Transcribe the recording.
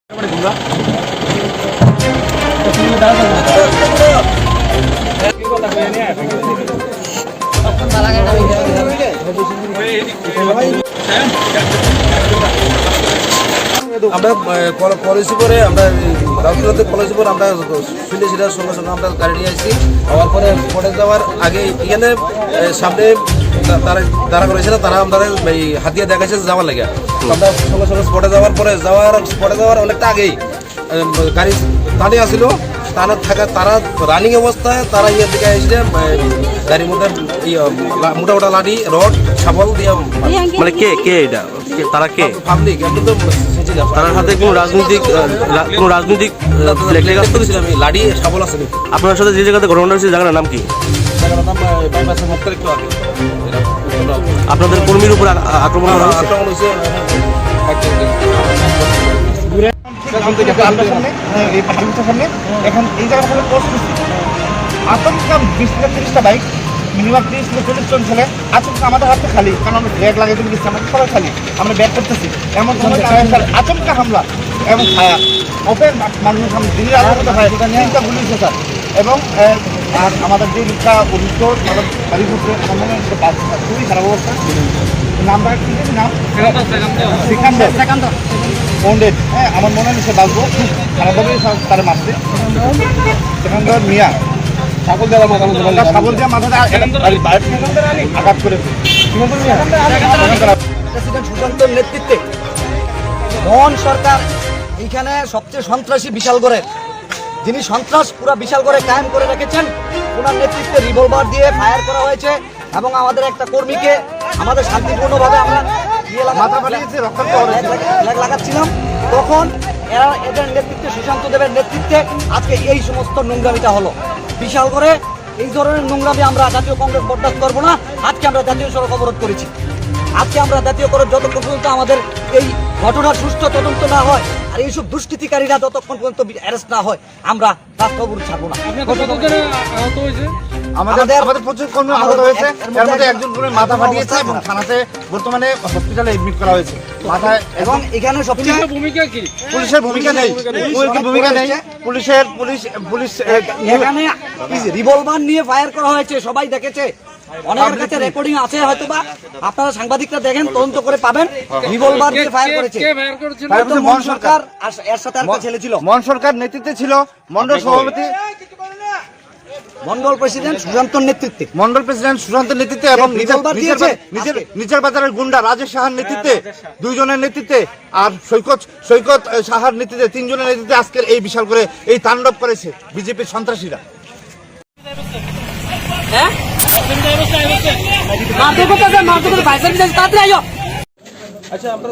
আমরা পলিসি করে আমরা রাউতরাতে পলিসি করে আমরা শুনে সেটার সঙ্গে সঙ্গে আমরা গাড়ি নিয়ে আসছি। হওয়ার পরে পরে যাওয়ার আগে এখানে সামনে তারা যারা করেছিল তারা আমাদের এই হাতিয়া দেখাইছে যাওয়ার লাগে। আমরা সঙ্গে সঙ্গে স্পটে যাওয়ার পরে স্পটে যাওয়ার অনেকটা আগেই গাড়ি দাঁড়িয়ে আসছিল। তারা রানিং অবস্থায় তারা ইয়ের দিকে এসে গাড়ির মধ্যে মোটা মোটা লাঠি রড শাবল দিয়ে মানে কে এটা তারা কে পাবলিক তার হাতে কোনো রাজনৈতিক লাঠি শাবল আছে। আপনার সাথে যে জায়গাতে ঘটনা হয়েছে জায়গার নাম কি? আপনাদের কর্মীর উপর আক্রমণ করা হয়েছে। এখন এই জায়গাটা হলো পোস্ট আতঙ্কা 20-30টা বাইক মিনিমাম 30-40 জন ছেলে আতঙ্ক আমাদের হাতে খালি, কারণ আমরা ব্যাগ লাগিয়ে দিয়ে গেছি, আমাদের সবাই খালি, আমরা ব্যাগ করতেছি। এমন সময় আচমকা হামলা এবং ফায়ার ওপেন মানুষের সামনে দিনের আলোচনা হয়, তিনটা গুলি স্যার। এবং আর আমাদের যে রিক্সা অভিজ্ঞ আমাদের গাড়ির উপরে খুবই খারাপ অবস্থা। নামটা কি নাম সেকান্দার ওন্ডেড। হ্যাঁ, আমার মনে হয় সে বাঁচবো, খারাপভাবেই তারা মারছে। সেখানকার মিয়া ছাগল দেওয়া মাথা আঘাত করেছে। প্রেসিডেন্ট সুশান্তর নেতৃত্বে মোহন সরকার এইখানে সবচেয়ে সন্ত্রাসী বিশালগড়ের যিনি সন্ত্রাস পুরো বিশালগড়ে কায়েম করে রেখেছেন, ওনার নেতৃত্বে রিভলভার দিয়ে ফায়ার করা হয়েছে এবং আমাদের একটা কর্মীকে আমাদের শান্তিপূর্ণভাবে আমরা লাগাচ্ছিলাম। তখন এদের নেতৃত্বে সুশান্ত দেবের নেতৃত্বে আজকে এই সমস্ত নোংরামিটা হলো। বিশালগড়ে এই ধরনের নোংরামি আমরা জাতীয় কংগ্রেস বরদাস্ত করবো না। আজকে আমরা জাতীয় সড়ক অবরোধ করেছি। আজকে আমরা জাতীয় করার যতক্ষণ পর্যন্ত আমাদের এই ঘটনার সুষ্ঠু তদন্ত না হয় আর এইসব দুষ্কৃতিকারীরা যতক্ষণ পর্যন্ত অ্যারেস্ট না হয় আমরা রাস্তা অবরোধ ছাড়বো না। আমাদের প্রচুর কর্মী আহত হয়েছে, এর মধ্যে একজন করে মাথা ফাটিয়েছে এবং থানাতে বর্তমানে হসপিটালে এডমিট করা হয়েছে মাথায়। এবং এখানে সবচেয়ে ভূমিকা কি? পুলিশের ভূমিকা নেই, পুলিশ এখানে রিভলভার নিয়ে ফায়ার করা হয়েছে, সবাই দেখেছে, অনেকের কাছে রেকর্ডিং আছে, হয়তো বা আপনারা সাংবাদিকরা দেখেন, তদন্ত করে পাবেন। রিভলভার দিয়ে ফায়ার করেছে মোহন সরকার, আর এর সাথে আরেকটা ছেলে ছিল। মোহন সরকার নেতৃত্বে ছিল মন্ডল সভাপতি, মন্ডল প্রেসিডেন্ট সুশান্তর নেতৃত্বে এবং নিচের বাজারের গুন্ডা রাজেশ সাহার নেতৃত্বে, দুইজনের নেতৃত্বে, আর সৈকত সাহার নেতৃত্বে, তিনজনের নেতৃত্বে আজকের এই বিশাল করে এই তাণ্ডব করেছে বিজেপির সন্ত্রাসীরা। আচ্ছা আমরা